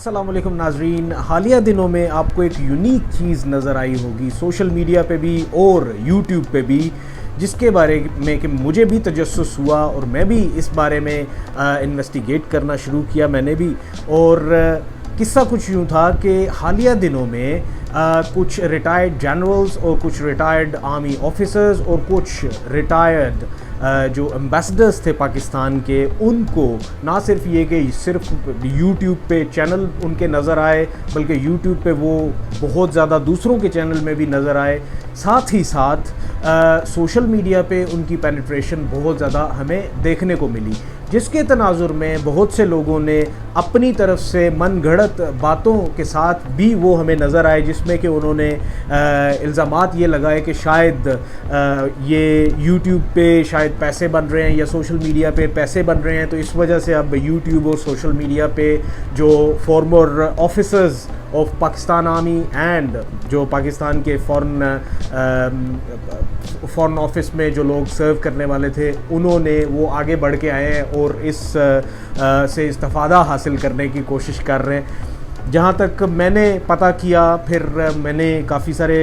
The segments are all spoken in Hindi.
अस्सलाम वालेकुम नाजरीन। हालिया दिनों में आपको एक यूनिक चीज़ नज़र आई होगी सोशल मीडिया पे भी और यूट्यूब पे भी, जिसके बारे में कि मुझे भी तजस्सुस हुआ और मैं भी इस बारे में इन्वेस्टिगेट करना शुरू किया मैंने भी। और किस्सा कुछ यूँ था कि हालिया दिनों में कुछ रिटायर्ड जनरल्स और कुछ रिटायर्ड आर्मी ऑफिसर्स और कुछ रिटायर्ड जो एम्बेसडर्स थे पाकिस्तान के, उनको ना सिर्फ ये कि सिर्फ यूट्यूब पे चैनल उनके नज़र आए, बल्कि यूट्यूब पे वो बहुत ज़्यादा दूसरों के चैनल में भी नज़र आए। साथ ही साथ सोशल मीडिया पे उनकी पेनिट्रेशन बहुत ज़्यादा हमें देखने को मिली, जिसके तनाजुर में बहुत से लोगों ने अपनी तरफ से मन गढ़ंत बातों के साथ भी वो हमें नज़र आए, जिसमें कि उन्होंने इल्ज़ामात ये लगाए कि शायद ये यूट्यूब पे शायद पैसे बन रहे हैं या सोशल मीडिया पे पैसे बन रहे हैं, तो इस वजह से अब यूट्यूब और सोशल मीडिया पे जो farmer officers of Pakistan army and जो पाकिस्तान के फ़ॉरेन ऑफिस में जो लोग सर्व करने वाले थे, उन्होंने वो आगे बढ़ के आए हैं और इस से इस्तिफ़ादा हासिल करने की कोशिश कर रहे हैं। जहाँ तक मैंने पता किया, फिर मैंने काफ़ी सारे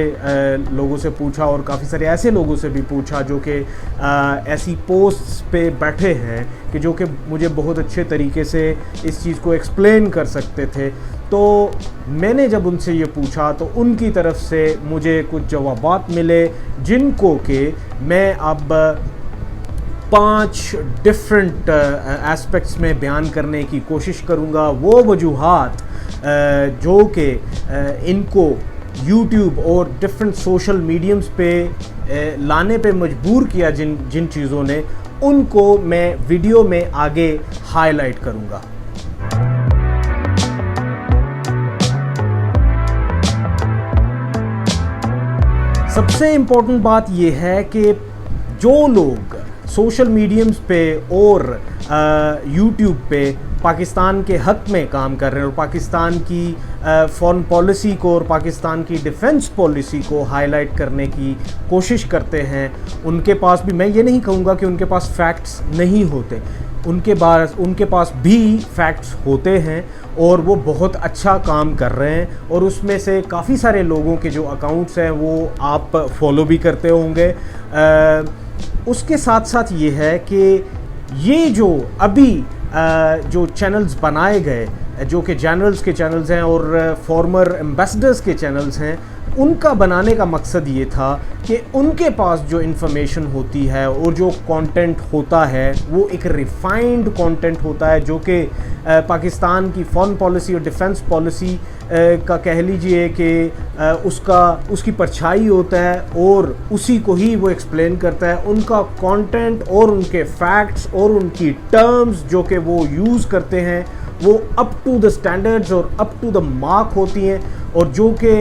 लोगों से पूछा और काफ़ी सारे ऐसे लोगों से भी पूछा जो कि ऐसी पोस्ट्स पे बैठे हैं कि जो कि मुझे बहुत अच्छे तरीके से इस चीज़ को एक्सप्लेन कर सकते थे। तो मैंने जब उनसे ये पूछा तो उनकी तरफ से मुझे कुछ जवाबात मिले, जिनको कि मैं अब 5 डिफरेंट एस्पेक्ट्स में बयान करने की कोशिश करूँगा। वो वजूहात जो कि इनको यूट्यूब और डिफरेंट सोशल मीडियम्स पे लाने पे मजबूर किया जिन चीज़ों ने, उनको मैं वीडियो में आगे हाईलाइट करूँगा। सबसे इम्पोर्टेंट बात यह है कि जो लोग सोशल मीडियम्स पे और यूट्यूब पे पाकिस्तान के हक़ में काम कर रहे हैं और पाकिस्तान की फॉरेन पॉलिसी को और पाकिस्तान की डिफेंस पॉलिसी को हाईलाइट करने की कोशिश करते हैं, उनके पास भी, मैं ये नहीं कहूँगा कि उनके पास फैक्ट्स नहीं होते, उनके पास भी फैक्ट्स होते हैं और वो बहुत अच्छा काम कर रहे हैं। और उसमें से काफ़ी सारे लोगों के जो अकाउंट्स हैं वो आप फॉलो भी करते होंगे। उसके साथ साथ ये है कि ये जो अभी जो चैनल्स बनाए गए, जो कि जनरल्स के चैनल्स हैं और फॉर्मर एम्बेसडर्स के चैनल्स हैं, उनका बनाने का मकसद ये था कि उनके पास जो इन्फॉर्मेशन होती है और जो कंटेंट होता है वो एक रिफाइंड कंटेंट होता है, जो कि पाकिस्तान की फॉरेन पॉलिसी और डिफेंस पॉलिसी का कह लीजिए कि उसकी परछाई होता है और उसी को ही वो एक्सप्लेन करता है। उनका कंटेंट और उनके फैक्ट्स और उनकी टर्म्स जो कि वो यूज़ करते हैं वो अप टू द स्टैंडर्ड्स और अप टू द मार्क होती हैं, और जो कि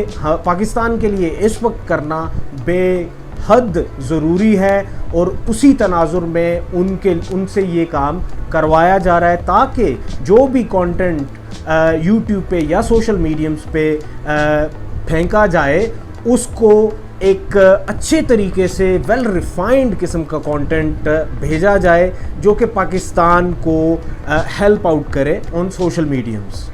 पाकिस्तान के लिए इस वक्त करना बेहद ज़रूरी है। और उसी तनाजुर में उनसे ये काम करवाया जा रहा है ताकि जो भी कंटेंट यूट्यूब पे या सोशल मीडियम्स पे फेंका जाए उसको एक अच्छे तरीके से वेल रिफाइंड किस्म का कंटेंट भेजा जाए, जो कि पाकिस्तान को हेल्प आउट करे ऑन सोशल मीडियम्स।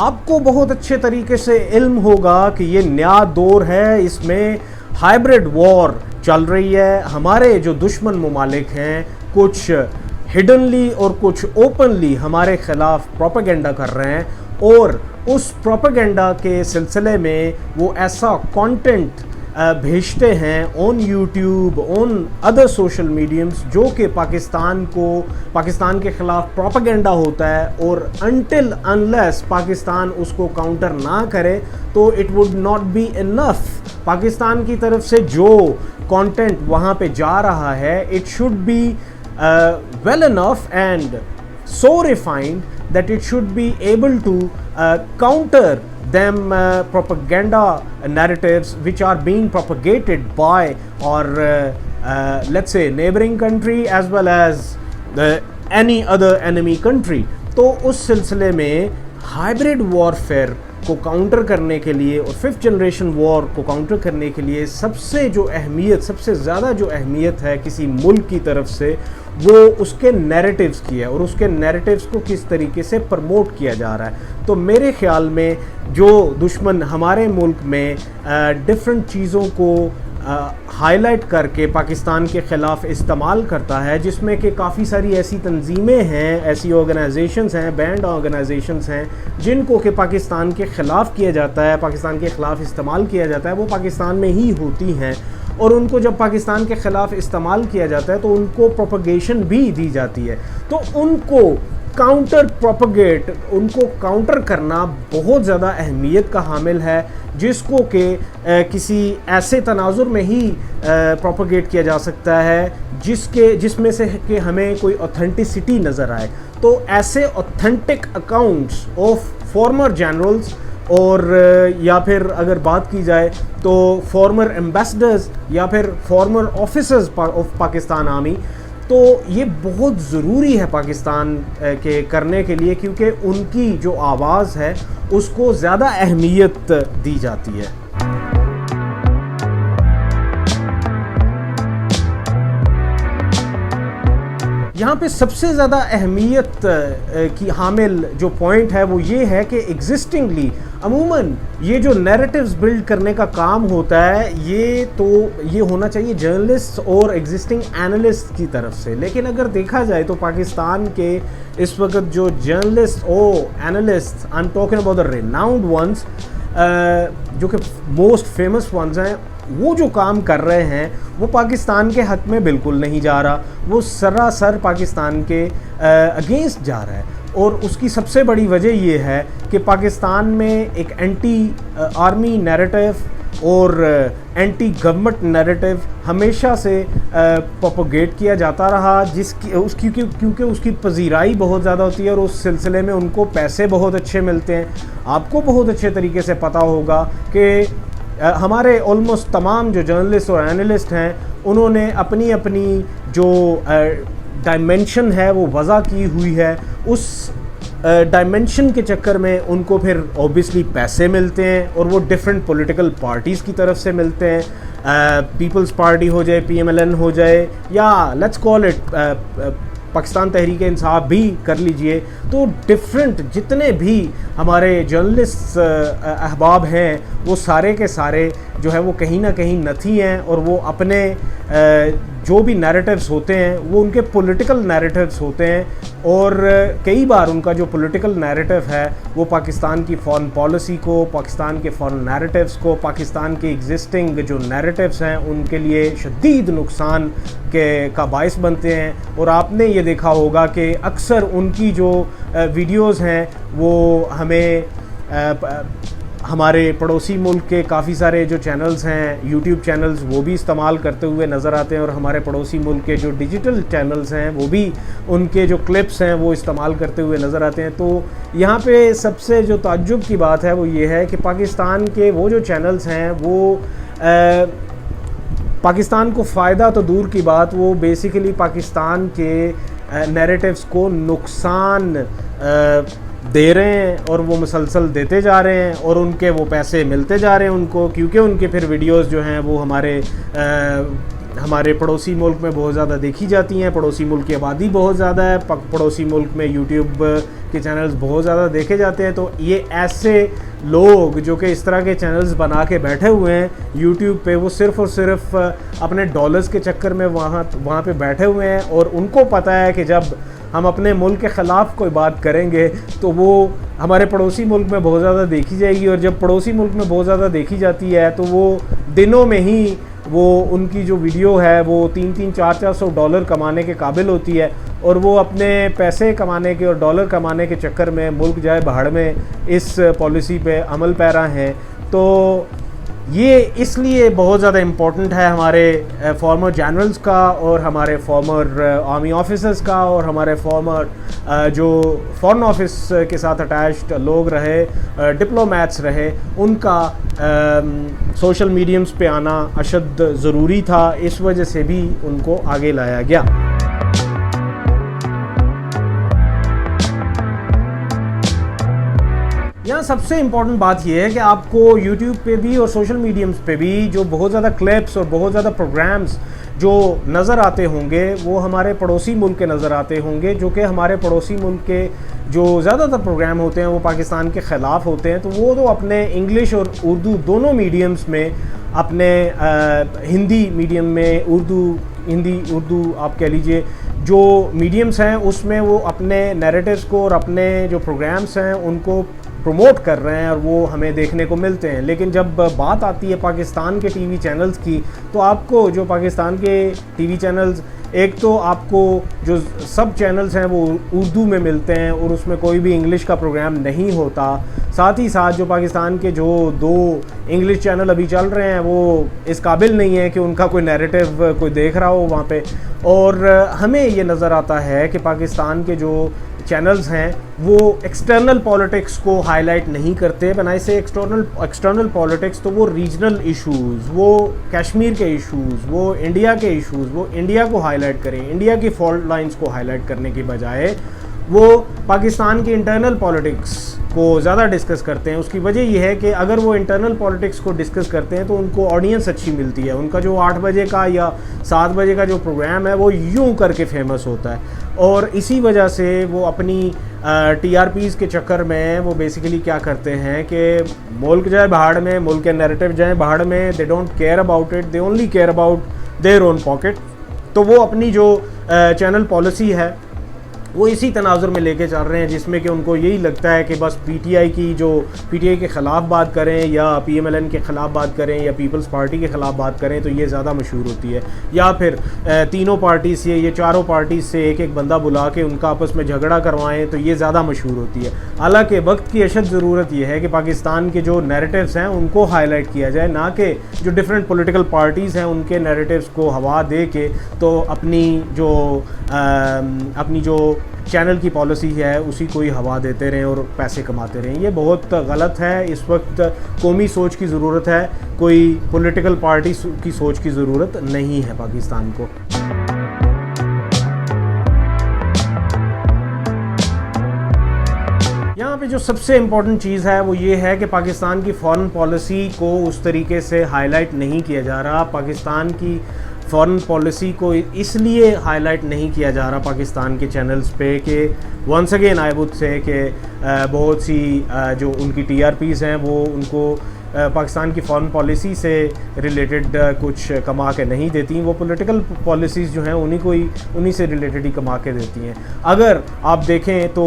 आपको बहुत अच्छे तरीके से इल्म होगा कि ये नया दौर है, इसमें हाइब्रिड वॉर चल रही है। हमारे जो दुश्मन मुमालिक हैं कुछ हिडनली और कुछ ओपनली हमारे ख़िलाफ़ प्रोपेगेंडा कर रहे हैं, और उस प्रोपेगेंडा के सिलसिले में वो ऐसा कंटेंट भेजते हैं on YouTube, on other social mediums, जो कि पाकिस्तान के ख़िलाफ़ प्रोपेगेंडा होता है। और अनटिल अनलेस पाकिस्तान उसको काउंटर ना करे तो it would not be enough. Pakistan की तरफ से जो कंटेंट वहाँ पे जा रहा है, it should be well enough and so refined that it should be able to counter them propaganda narratives which are being propagated by or let's say neighboring country as well as any other enemy country। तो उस सिलसिले में हाइब्रिड वॉरफेयर को काउंटर करने के लिए और 5th जनरेशन वॉर को काउंटर करने के लिए सबसे ज़्यादा जो अहमियत है किसी मुल्क की तरफ से, वो उसके नैरेटिव्स की है और उसके नैरेटिव्स को किस तरीके से प्रमोट किया जा रहा है। तो मेरे ख़्याल में जो दुश्मन हमारे मुल्क में डिफरेंट चीज़ों को हाईलाइट करके पाकिस्तान के ख़िलाफ़ इस्तेमाल करता है, जिसमें कि काफ़ी सारी ऐसी तंजीमें हैं, ऐसी ऑर्गेनाइजेशंस हैं, बैंड ऑर्गेनाइजेशंस हैं, जिनको कि पाकिस्तान के ख़िलाफ़ किया जाता है, पाकिस्तान के ख़िलाफ़ इस्तेमाल किया जाता है, वो पाकिस्तान में ही होती हैं। और उनको जब पाकिस्तान के ख़िलाफ़ इस्तेमाल किया जाता है तो उनको प्रोपगेशन भी दी जाती है। तो उनको उनको काउंटर करना बहुत ज़्यादा अहमियत का हामिल है, जिसको कि किसी ऐसे तनाजुर में ही प्रोपगेट किया जा सकता है जिसमें से कि हमें कोई ऑथेंटिसिटी नज़र आए। तो ऐसे authentic accounts of former generals और या फिर अगर बात की जाए तो फॉर्मर एम्बेसडर्स या फिर farmer officers of Pakistan army, तो ये बहुत ज़रूरी है पाकिस्तान के करने के लिए, क्योंकि उनकी जो आवाज़ है उसको ज़्यादा अहमियत दी जाती है। यहाँ पे सबसे ज़्यादा अहमियत की हामिल जो पॉइंट है वो ये है कि एग्जिस्टिंगली अमूमन ये जो नैरेटिव्स बिल्ड करने का काम होता है ये होना चाहिए जर्नलिस्ट और एग्जिस्टिंग एनालिस्ट की तरफ से। लेकिन अगर देखा जाए तो पाकिस्तान के इस वक्त जो जर्नलिस्ट और analyst, I M talking about the renowned ones, जो कि मोस्ट फेमस वंस हैं, वो जो काम कर रहे हैं वो पाकिस्तान के हक़ में बिल्कुल नहीं जा रहा, वो सरासर पाकिस्तान के अगेंस्ट जा रहा है। और उसकी सबसे बड़ी वजह ये है कि पाकिस्तान में एक एंटी आर्मी नैरेटिव और एंटी गवर्नमेंट नैरेटिव हमेशा से प्रोपगेट किया जाता रहा, क्योंकि उसकी पजीराई बहुत ज़्यादा होती है और उस सिलसिले में उनको पैसे बहुत अच्छे मिलते हैं। आपको बहुत अच्छे तरीके से पता होगा कि हमारे ऑलमोस्ट तमाम जो जर्नलिस्ट और एनालिस्ट हैं, उन्होंने अपनी अपनी जो डायमेंशन है वो वज़ा की हुई है। उस डायमेंशन के चक्कर में उनको फिर ऑब्वियसली पैसे मिलते हैं और वो डिफरेंट पॉलिटिकल पार्टीज़ की तरफ से मिलते हैं। पीपल्स पार्टी हो जाए, PMLN हो जाए, या let's call it Pakistan Tehreek Insaf भी कर लीजिए। तो डिफरेंट जितने भी हमारे जर्नलिस्ट अहबाब हैं वो सारे के सारे जो है वो कहीं ना कहीं नथी हैं, और वो अपने जो भी नैरेटिव्स होते हैं वो उनके पॉलिटिकल नैरेटिव्स होते हैं। और कई बार उनका जो पॉलिटिकल नैरेटिव है वो पाकिस्तान की फॉरेन पॉलिसी को, पाकिस्तान के फॉरेन नैरेटिव्स को, पाकिस्तान के एग्जिस्टिंग जो नैरेटिव्स हैं उनके लिए शदीद नुकसान का बायस बनते हैं। और आपने ये देखा होगा कि अक्सर उनकी जो वीडियोज़ हैं वो हमें हमारे पड़ोसी मुल्क के काफ़ी सारे जो चैनल्स हैं, यूट्यूब चैनल्स, वो भी इस्तेमाल करते हुए नज़र आते हैं, और हमारे पड़ोसी मुल्क के जो डिजिटल चैनल्स हैं वो भी उनके जो क्लिप्स हैं वो इस्तेमाल करते हुए नज़र आते हैं। तो यहाँ पे सबसे जो ताज्जुब की बात है वो ये है कि पाकिस्तान के वो जो चैनल्स हैं वो पाकिस्तान को फ़ायदा तो दूर की बात, वो बेसिकली पाकिस्तान के नैरेटिव्स को नुकसान दे रहे हैं, और वो मुसलसल देते जा रहे हैं, और उनके वो पैसे मिलते जा रहे हैं उनको, क्योंकि उनके फिर वीडियोस जो हैं वो हमारे पड़ोसी मुल्क में बहुत ज़्यादा देखी जाती हैं। पड़ोसी मुल्क की आबादी बहुत ज़्यादा है, पड़ोसी मुल्क में यूट्यूब के चैनल्स बहुत ज़्यादा देखे जाते हैं। तो ये ऐसे लोग जो कि इस तरह के चैनल्स बना के बैठे हुए हैं यूट्यूब पे, वो सिर्फ़ और सिर्फ अपने डॉलर्स के चक्कर में वहाँ पे बैठे हुए हैं, और उनको पता है कि जब हम अपने मुल्क के ख़िलाफ़ कोई बात करेंगे तो वो हमारे पड़ोसी मुल्क में बहुत ज़्यादा देखी जाएगी, और जब पड़ोसी मुल्क में बहुत ज़्यादा देखी जाती है तो वो दिनों में ही वो उनकी जो वीडियो है वो 300-400 डॉलर कमाने के काबिल होती है, और वो अपने पैसे कमाने के और डॉलर कमाने के चक्कर में मुल्क जाए भाड़ में इस पॉलिसी पे अमल पैरा हैं। तो ये इसलिए बहुत ज़्यादा इम्पोर्टेंट है हमारे फॉर्मर जनरल्स का, और हमारे फॉर्मर आर्मी ऑफिसर्स का, और हमारे फॉर्मर जो फॉरेन ऑफिस के साथ अटैच्ड लोग रहे, डिप्लोमैट्स रहे, उनका सोशल मीडियम्स पे आना अशद ज़रूरी था। इस वजह से भी उनको आगे लाया गया। यहाँ सबसे इम्पॉर्टेंट बात यह है कि आपको यूट्यूब पे भी और सोशल मीडियम्स पे भी जो बहुत ज़्यादा क्लिप्स और बहुत ज़्यादा प्रोग्राम्स जो नज़र आते होंगे वो हमारे पड़ोसी मुल्क के नज़र आते होंगे, जो कि हमारे पड़ोसी मुल्क के जो ज़्यादातर प्रोग्राम होते हैं वो पाकिस्तान के ख़िलाफ़ होते हैं। तो वो तो अपने इंग्लिश और उर्दू दोनों मीडियम्स में, अपने हिंदी मीडियम में, हिंदी उर्दू आप कह लीजिए, जो मीडियम्स हैं उसमें वो अपने नैरेटिव्स को और अपने जो प्रोग्राम्स हैं उनको प्रमोट कर रहे हैं और वो हमें देखने को मिलते हैं। लेकिन जब बात आती है पाकिस्तान के टीवी चैनल्स की, तो आपको जो पाकिस्तान के टीवी चैनल्स, एक तो आपको जो सब चैनल्स हैं वो उर्दू में मिलते हैं और उसमें कोई भी इंग्लिश का प्रोग्राम नहीं होता। साथ ही साथ जो पाकिस्तान के जो 2 इंग्लिश चैनल अभी चल रहे हैं वो इस काबिल नहीं है कि उनका कोई नैरेटिव कोई देख रहा हो वहाँ पे। और हमें ये नज़र आता है कि पाकिस्तान के जो चैनल्स हैं वो एक्सटर्नल पॉलिटिक्स को हाईलाइट नहीं करते। बनाए से एक्सटर्नल पॉलिटिक्स तो वो रीजनल इश्यूज़, वो कश्मीर के इश्यूज़, वो इंडिया के इश्यूज़, वो इंडिया को हाईलाइट करें, इंडिया की फॉल्ट लाइंस को हाईलाइट करने की बजाय वो पाकिस्तान की इंटरनल पॉलिटिक्स को ज़्यादा डिस्कस करते हैं। उसकी वजह यह है कि अगर वो इंटरनल पॉलिटिक्स को डिस्कस करते हैं तो उनको ऑडियंस अच्छी मिलती है। उनका जो 8 बजे का या 7 बजे का जो प्रोग्राम है वो यूं करके फेमस होता है और इसी वजह से वो अपनी TRPs के चक्कर में वो बेसिकली क्या करते हैं कि मुल्क जाए भाड़ में, मुल्क के नैरेटिव जाए भाड़ में, they don't care about it, they only care about their own pocket. तो वो अपनी जो चैनल पॉलिसी है वो इसी तनाजुर में लेके चल रहे हैं जिसमें कि उनको यही लगता है कि बस PTI के ख़िलाफ़ बात करें या PMLN के ख़िलाफ़ बात करें या पीपल्स पार्टी के ख़िलाफ़ बात करें तो ये ज़्यादा मशहूर होती है, या फिर तीनों पार्टी से, ये चारों पार्टी से एक बंदा बुला के उनका आपस में झगड़ा करवाएं तो ये ज़्यादा मशहूर होती है। हालांकि वक्त की अशद ज़रूरत यह है कि पाकिस्तान के जो नैरेटिव्स हैं उनको हाईलाइट किया जाए, ना कि जो डिफरेंट पॉलिटिकल पार्टीज़ हैं उनके नैरेटिव्स को हवा दे के तो अपनी जो चैनल की पॉलिसी है उसी को ही हवा देते रहें और पैसे कमाते रहें। ये बहुत गलत है। इस वक्त कौमी सोच की ज़रूरत है, कोई पॉलिटिकल पार्टी की सोच की ज़रूरत नहीं है पाकिस्तान को। यहाँ पे जो सबसे इम्पॉर्टेंट चीज़ है वो ये है कि पाकिस्तान की फॉरेन पॉलिसी को उस तरीके से हाईलाइट नहीं किया जा रहा। पाकिस्तान की फॉरेन पॉलिसी को इसलिए हाईलाइट नहीं किया जा रहा पाकिस्तान के चैनल्स पे कि once again I would say कि बहुत सी जो उनकी TRPs हैं वो उनको पाकिस्तान की फॉरेन पॉलिसी से रिलेटेड कुछ कमा के नहीं देती। वो पॉलिटिकल पॉलिसीज़ जो हैं उन्हीं से रिलेटेड ही कमा के देती हैं। अगर आप देखें तो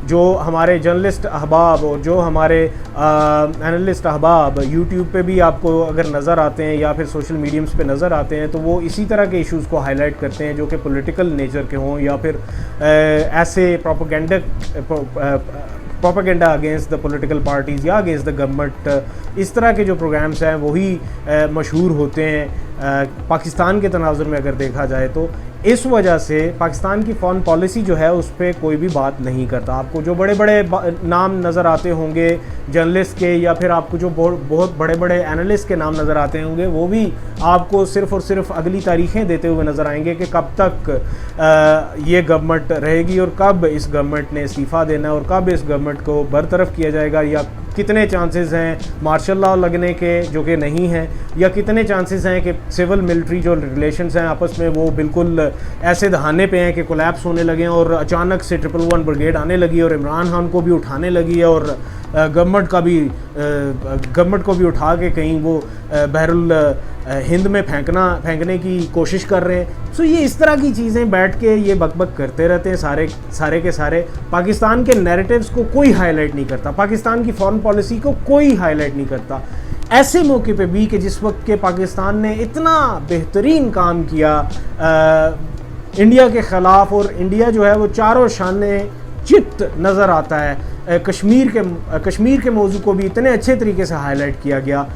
जो हमारे जर्नलिस्ट अहबाब और जो हमारे एनालिस्ट अहबाब यूट्यूब पे भी आपको अगर नज़र आते हैं या फिर सोशल मीडियम्स पे नज़र आते हैं तो वो इसी तरह के इश्यूज़ को हाईलाइट करते हैं जो कि पॉलिटिकल नेचर के हों या फिर ऐसे propaganda against the political parties या अगेंस्ट द गवर्नमेंट। इस तरह के जो प्रोग्राम्स हैं वही मशहूर होते हैं पाकिस्तान के तनाजुर में अगर देखा जाए तो। इस वजह से पाकिस्तान की फॉरेन पॉलिसी जो है उस पर कोई भी बात नहीं करता। आपको जो बड़े बड़े नाम नज़र आते होंगे जर्नलिस्ट के या फिर आपको जो बहुत बड़े बड़े एनालिस्ट के नाम नज़र आते होंगे वो भी आपको सिर्फ़ और सिर्फ अगली तारीखें देते हुए नज़र आएंगे कि कब तक ये गवर्नमेंट रहेगी और कब इस गवर्नमेंट ने इस्तीफ़ा देना है और कब इस गवर्नमेंट को बरतरफ किया जाएगा, या कितने चांसेस हैं मार्शल लॉ लगने के जो कि नहीं है, या कितने चांसेस हैं कि सिविल मिलिट्री जो रिलेशंस हैं आपस में वो बिल्कुल ऐसे दहाने पे हैं कि कोलैप्स होने लगे हैं और अचानक से 111 ब्रिगेड आने लगी और इमरान खान को भी उठाने लगी है और गवर्नमेंट को भी उठा के कहीं वो बहरुल हिंद में फेंकने की कोशिश कर रहे हैं। सो ये इस तरह की चीज़ें बैठ के ये बकबक करते रहते हैं सारे के सारे। पाकिस्तान के नैरेटिव्स को कोई हाईलाइट नहीं करता, पाकिस्तान की फॉरेन पॉलिसी को कोई हाईलाइट नहीं करता। ऐसे मौके पे भी कि जिस वक्त के पाकिस्तान ने इतना बेहतरीन काम किया इंडिया के ख़िलाफ़, और इंडिया जो है वो चारों शाने चित्त नज़र आता है। कश्मीर के मौजू को भी इतने अच्छे तरीके से हाईलाइट किया गया।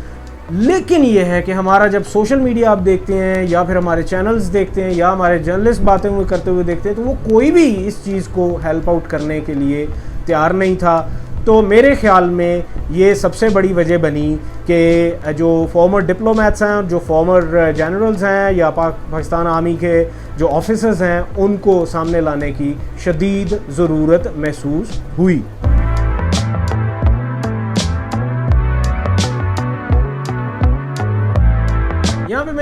लेकिन ये है कि हमारा जब सोशल मीडिया आप देखते हैं या फिर हमारे चैनल्स देखते हैं या हमारे जर्नलिस्ट बातें करते हुए देखते हैं तो वो कोई भी इस चीज़ को हेल्प आउट करने के लिए तैयार नहीं था। तो मेरे ख्याल में ये सबसे बड़ी वजह बनी कि जो फॉर्मर डिप्लोमेट्स हैं और जो फॉर्मर जनरल्स हैं या पाकिस्तान आर्मी के जो ऑफिसर्स हैं उनको सामने लाने की शदीद ज़रूरत महसूस हुई।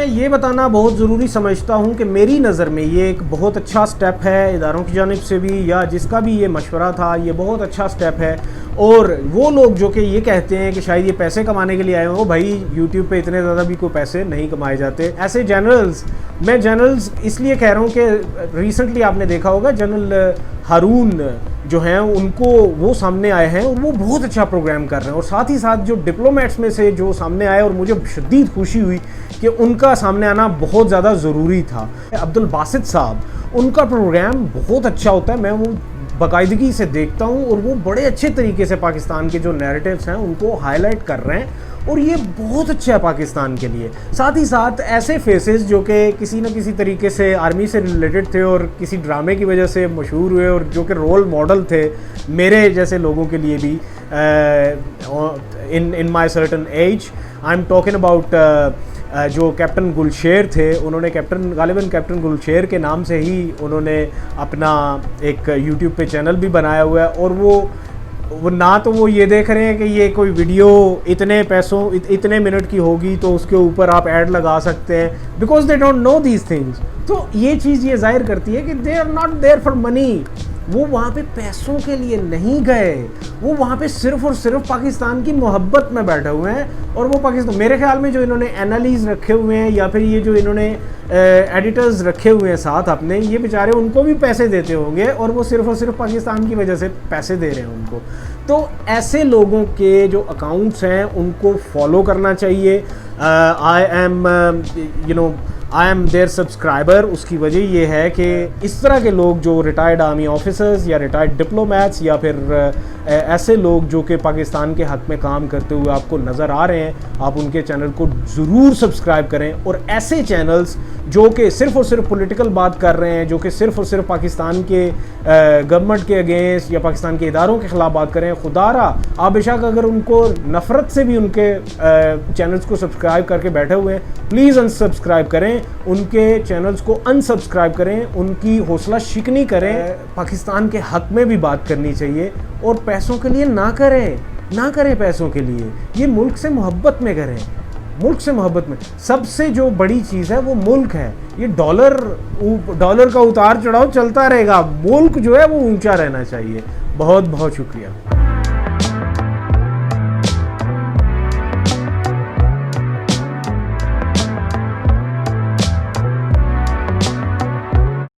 मैं ये बताना बहुत ज़रूरी समझता हूँ कि मेरी नज़र में ये एक बहुत अच्छा स्टेप है इदारों की जानिब से भी, या जिसका भी ये मशवरा था, ये बहुत अच्छा स्टेप है। और वो लोग जो कि ये कहते हैं कि शायद ये पैसे कमाने के लिए आए हो, भाई यूट्यूब पे इतने ज़्यादा भी कोई पैसे नहीं कमाए जाते। ऐसे जनरल्स, मैं जनरल्स इसलिए कह रहा हूँ कि रिसेंटली आपने देखा होगा जनरल हारून जो हैं उनको वो सामने आए हैं और वो बहुत अच्छा प्रोग्राम कर रहे हैं। और साथ ही साथ जो डिप्लोमेट्स में से जो सामने आए और मुझे शदीद खुशी हुई कि उनका सामने आना बहुत ज़्यादा ज़रूरी था। अब्दुल बासित साहब, उनका प्रोग्राम बहुत अच्छा होता है, मैं वो बाकायदगी से देखता हूँ और वो बड़े अच्छे तरीके से पाकिस्तान के जो नैरेटिव्स हैं उनको हाईलाइट कर रहे हैं और ये बहुत अच्छा है पाकिस्तान के लिए। साथ ही साथ ऐसे फेसेस जो कि किसी न किसी तरीके से आर्मी से रिलेटेड थे और किसी ड्रामे की वजह से मशहूर हुए और जो कि रोल मॉडल थे मेरे जैसे लोगों के लिए भी in my certain age. I am talking about जो कैप्टन गुलशेर थे, उन्होंने गालिबन कैप्टन गुलशेर के नाम से ही उन्होंने अपना एक यूट्यूब पे चैनल भी बनाया हुआ है। और वो ना तो वो ये देख रहे हैं कि ये कोई वीडियो इतने पैसों इतने मिनट की होगी तो उसके ऊपर आप ऐड लगा सकते हैं, because they don't know these things. तो ये चीज़ ये जाहिर करती है कि they are not there for money. वो वहाँ पे पैसों के लिए नहीं गए, वो वहाँ पे सिर्फ और सिर्फ पाकिस्तान की मोहब्बत में बैठे हुए हैं। और वो पाकिस्तान, मेरे ख्याल में जो इन्होंने एनालिस्ट रखे हुए हैं या फिर ये जो इन्होंने एडिटर्स रखे हुए हैं साथ अपने, ये बेचारे उनको भी पैसे देते होंगे और वो सिर्फ और सिर्फ पाकिस्तान की वजह से पैसे दे रहे हैं उनको। तो ऐसे लोगों के जो अकाउंट्स हैं उनको फॉलो करना चाहिए। I am there subscriber. उसकी वजह ये है कि इस तरह के लोग जो रिटायर्ड आर्मी ऑफिसर्स या रिटायर्ड डिप्लोमेट्स या फिर ऐसे लोग जो कि पाकिस्तान के हक़ में काम करते हुए आपको नज़र आ रहे हैं, आप उनके चैनल को ज़रूर सब्सक्राइब करें। और ऐसे चैनल्स जो कि सिर्फ़ और सिर्फ पॉलिटिकल बात कर रहे हैं, जो कि सिर्फ़ और सिर्फ पाकिस्तान के गवर्नमेंट के अगेंस्ट या पाकिस्तान के इदारों के ख़िलाफ़ बात करें, खुदारा आप बेशक अगर उनको नफ़रत से भी उनके चैनल्स को सब्सक्राइब करके बैठे हुए हैं, प्लीज़ अनसब्सक्राइब करें, उनके चैनल्स को अनसब्सक्राइब करें, उनकी हौसला शिकनी करें। पाकिस्तान के हक़ में भी बात करनी चाहिए और पैसों के लिए ना करें पैसों के लिए। ये मुल्क से मोहब्बत में करें, मुल्क से मोहब्बत में। सबसे जो बड़ी चीज़ है वो मुल्क है। ये डॉलर का उतार चढ़ाव चलता रहेगा, मुल्क जो है वो ऊंचा रहना चाहिए। बहुत बहुत शुक्रिया।